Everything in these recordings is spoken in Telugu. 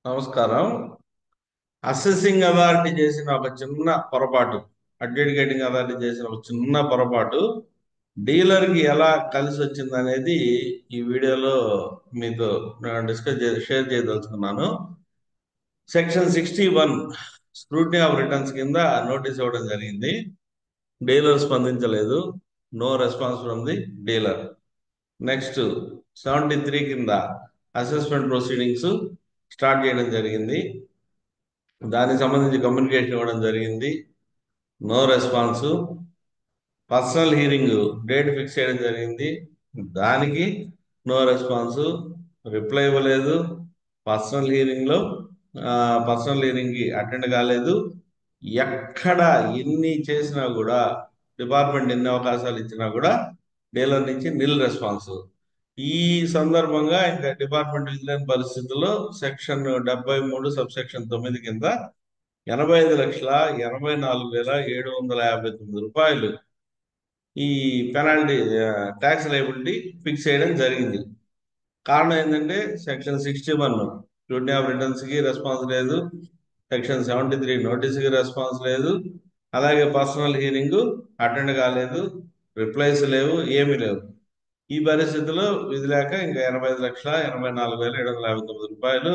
నమస్కారం. అసెసింగ్ అథారిటీ చేసిన ఒక చిన్న పొరపాటు, అడ్judicating అథారిటీ చేసిన ఒక చిన్న పొరపాటు డీలర్కి ఎలా కలిసి వచ్చింది అనేది ఈ వీడియోలో మీతో షేర్ చేయదలుచుకున్నాను. సెక్షన్ 61 స్క్రూటినీ ఆఫ్ రిటర్న్స్ కింద నోటీస్ ఇవ్వడం జరిగింది. డీలర్ స్పందించలేదు. No response from the dealer. Next 73 కింద అసెస్మెంట్ ప్రొసీడింగ్స్ స్టార్ట్ చేయడం జరిగింది. దానికి సంబంధించి కమ్యూనికేషన్ ఇవ్వడం జరిగింది. No response. Personal hearing date fix చేయడం జరిగింది. దానికి నో రెస్పాన్స్. రిప్లై ఇవ్వలేదు. పర్సనల్ హీరింగ్లో పర్సనల్ హీరింగ్కి అటెండ్ కాలేదు. ఎక్కడ ఎన్ని చేసినా కూడా, డిపార్ట్మెంట్ ఎన్ని అవకాశాలు ఇచ్చినా కూడా డీలర్ నుంచి నిల్ రెస్పాన్స్. ఈ సందర్భంగా ఇంకా డిపార్ట్మెంట్ విజిలెన్స్ పరిస్థితుల్లో సెక్షన్ 73 సబ్సెక్షన్ 9 కింద 85,84,759 రూపాయలు ఈ పెనాల్టీ, ట్యాక్స్ లయబిలిటీ ఫిక్స్ చేయడం జరిగింది. కారణం ఏంటంటే సెక్షన్ 61 స్క్రూటినీ ఆఫ్ రిటర్న్స్ కి రెస్పాన్స్ లేదు, సెక్షన్ 73 నోటీస్కి రెస్పాన్స్ లేదు, అలాగే పర్సనల్ హీరింగ్ అటెండ్ కాలేదు, రిప్లైస్ లేవు, ఏమీ లేవు. ఈ పరిస్థితిలో విధి లేక ఇంకా 85,84,759 రూపాయలు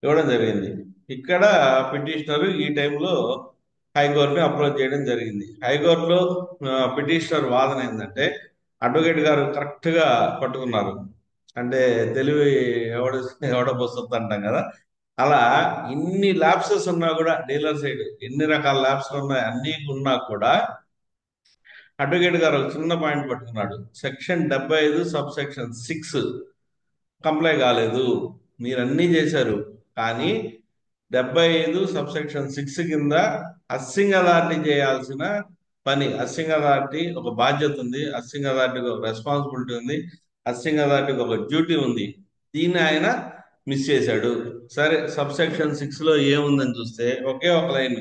ఇవ్వడం జరిగింది. ఇక్కడ పిటిషనర్ ఈ టైంలో హైకోర్టుని అప్రోచ్ చేయడం జరిగింది. హైకోర్టులో పిటిషనర్ వాదన ఏంటంటే, అడ్వకేట్ గారు కరెక్ట్ గా పట్టుకున్నారు. అంటే తెలివి ఎవడ ఎవడ బొస్తుంది అంటాం కదా, అలా ఇన్ని ల్యాప్సెస్ ఉన్నా కూడా డీలర్ సైడ్ ఎన్ని రకాల ల్యాప్స్ ఉన్నాయి అన్ని ఉన్నా కూడా అడ్వకేట్ గారు ఒక చిన్న పాయింట్ పట్టుకున్నాడు. సెక్షన్ 75 సబ్ సెక్షన్ 6 కంప్లై కాలేదు. మీరు అన్నీ చేశారు, కానీ 75 సబ్ సెక్షన్ 6 కింద అస్సింగ్ అథారిటీ చేయాల్సిన పని, అస్సింగ్ అథారిటీ ఒక బాధ్యత ఉంది, అస్సింగ్ అథారిటీకి ఒక రెస్పాన్సిబిలిటీ ఉంది, అస్సింగ్ అథారిటీకి ఒక డ్యూటీ ఉంది. దీన్ని ఆయన మిస్ చేశాడు. సరే, సబ్ సెక్షన్ 6 లో ఏముందని చూస్తే ఒకే ఒక లైన్,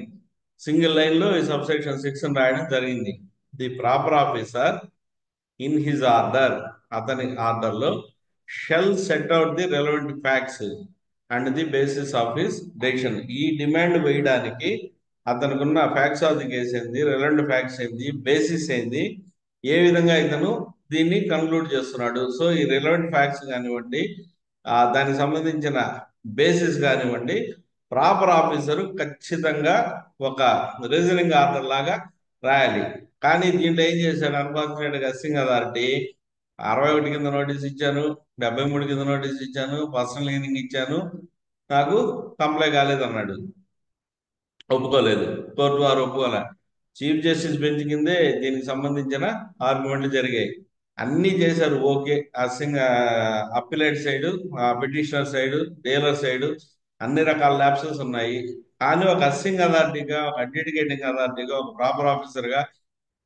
సింగిల్ లైన్ లో ఈ సబ్ సెక్షన్ 6 రాయడం జరిగింది. The proper officer in his order, అతని ఆర్డర్లో shell set out the relevant facts and the basis of his decision. ఈ డిమాండ్ వేయడానికి అతనికి ఉన్న ఫ్యాక్ట్స్ ఆఫ్ ది కేసు ఏంది, రెలవెంట్ ఫ్యాక్ట్స్ ఏంది, బేసిస్ ఏంది, ఏ విధంగా ఇతను దీన్ని కన్క్లూడ్ చేస్తున్నాడు. సో ఈ రెలవెంట్ ఫ్యాక్ట్స్ కానివ్వండి, దానికి సంబంధించిన బేసిస్ కానివ్వండి, ప్రాపర్ ఆఫీసర్ ఖచ్చితంగా ఒక రీజనింగ్ ఆర్డర్ లాగా రాయాలి. కానీ దీంట్లో ఏం చేశాడు అన్ఫార్చునేట్ గా అస్సింగ్ అథారిటీ, 61 కింద నోటీస్ ఇచ్చాను, 73 కింద నోటీస్ ఇచ్చాను, పర్సనల్ హీరింగ్ ఇచ్చాను, నాకు కంప్లై కాలేదు అన్నాడు. ఒప్పుకోలేదు, కోర్టు వారు ఒప్పుకోలే. చీఫ్ జస్టిస్ బెంచ్ కిందే దీనికి సంబంధించిన ఆర్గ్యుమెంట్లు జరిగాయి. అన్ని చేశారు, okay. Assessing appellate side, petitioner side, dealer side అన్ని రకాల ల్యాప్సెస్ ఉన్నాయి. కానీ ఒక అస్సింగ్ అథారిటీగా, ఒక అడ్judicating అథారిటీగా, ఒక ప్రాపర్ ఆఫీసర్గా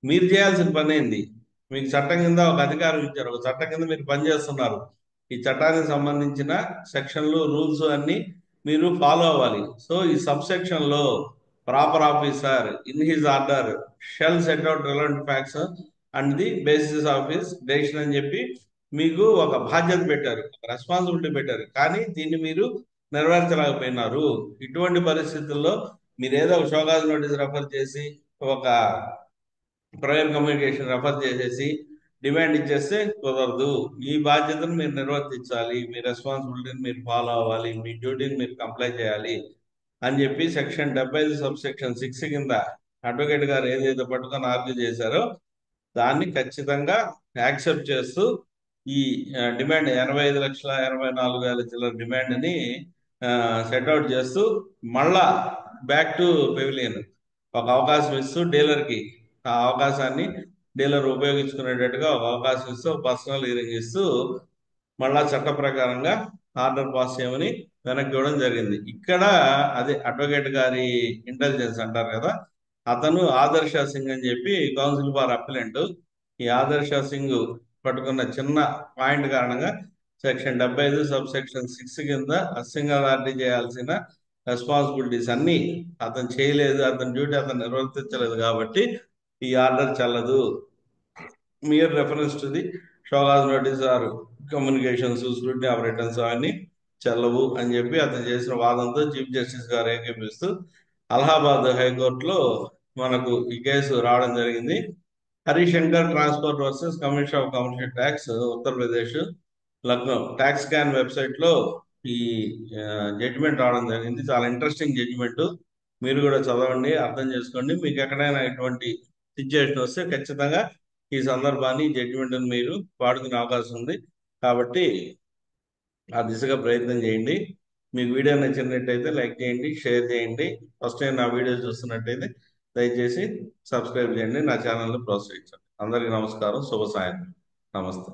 మీరు చేయాల్సిన పని ఏంది? మీకు చట్టం కింద ఒక అధికారం ఇచ్చారు, ఒక చట్టం కింద మీరు పనిచేస్తున్నారు. ఈ చట్టానికి సంబంధించిన సెక్షన్లు, రూల్స్ అన్ని మీరు ఫాలో అవ్వాలి. సో ఈ సబ్ సెక్షన్ లో proper officer in his order shell set out relevant facts and the basis of his decision అని చెప్పి మీకు ఒక బాధ్యత పెట్టారు, ఒక రెస్పాన్సిబిలిటీ పెట్టారు. కానీ దీన్ని మీరు నెరవేర్చలేకపోయినారు. ఇటువంటి పరిస్థితుల్లో మీరు ఏదో ఒక షోకాజ్ నోటీస్ రెఫర్ చేసి, ఒక ప్రైవేట్ కమ్యూనికేషన్ రెఫర్ చేసేసి డిమాండ్ ఇచ్చేస్తే కుదరదు. మీ బాధ్యతను మీరు నిర్వర్తించాలి, మీ రెస్పాన్సిబిలిటీని మీరు ఫాలో అవ్వాలి, మీ డ్యూటీని మీరు కంప్లై చేయాలి అని చెప్పి సెక్షన్ 75 సబ్ సెక్షన్ 6 కింద అడ్వకేట్ గారు ఏదైతే పట్టుకొని ఆర్గ్యూ చేశారో దాన్ని ఖచ్చితంగా యాక్సెప్ట్ చేస్తూ ఈ డిమాండ్ 85,84,000 చిల్లర డిమాండ్ ని సెట్అవుట్ చేస్తూ మళ్ళా బ్యాక్ టు పెవిలియన్ ఒక అవకాశం ఇస్తూ డీలర్కి, ఆ అవకాశాన్ని డీలర్ ఉపయోగించుకునేటట్టుగా ఒక అవకాశం ఇస్తూ, పర్సనల్ హీరింగ్ ఇస్తూ మళ్ళా చట్ట ప్రకారంగా ఆర్డర్ పాస్ చేయమని వెనక్కి ఇవ్వడం జరిగింది. ఇక్కడ అదే అడ్వకేట్ గారి ఇంటెలిజెన్స్ అంటారు కదా, అతను ఆదర్శ సింగ్ అని చెప్పి కౌన్సిల్ ఫర్ అప్పిలెంట్, ఈ ఆదర్శ సింగ్ పట్టుకున్న చిన్న పాయింట్ కారణంగా సెక్షన్ 75 సబ్ సెక్షన్ 6 కింద అస్సింగ్ అథారిటీ చేయాల్సిన రెస్పాన్సిబిలిటీస్ అన్ని అతను చేయలేదు, అతని డ్యూటీ అతను నిర్వర్తించలేదు, కాబట్టి ఈ ఆర్డర్ చెల్లదు. mere reference to the show cause notice are communications, scrutiny of returns అవన్నీ చెల్లవు అని చెప్పి అతను చేసిన వాదనతో చీఫ్ జస్టిస్ గారు ఏకీపిస్తూ అలహాబాద్ హైకోర్టులో మనకు ఈ కేసు రావడం జరిగింది. Harishankar transport versus commission of commercial tax Uttar Pradesh Lucknow tax scan website లో ఈ జడ్జిమెంట్ రావడం జరిగింది. చాలా ఇంట్రెస్టింగ్ జడ్జిమెంట్. మీరు కూడా చదవండి, అర్థం చేసుకోండి. మీకు ఎక్కడైనా ఇటువంటి సిచ్యువేషన్ వస్తే ఖచ్చితంగా ఈ సందర్భాన్ని జడ్జిమెంట్ మీరు వాడుకునే అవకాశం ఉంది. కాబట్టి ఆ దిశగా ప్రయత్నం చేయండి. మీకు వీడియో నచ్చినట్టయితే లైక్ చేయండి, షేర్ చేయండి. ఫస్ట్ టైం నా వీడియోస్ చూస్తున్నట్టయితే దయచేసి సబ్స్క్రైబ్ చేయండి, నా ఛానల్ని ప్రోత్సహించండి. అందరికీ నమస్కారం, శుభ సాయంత్రం. నమస్తే.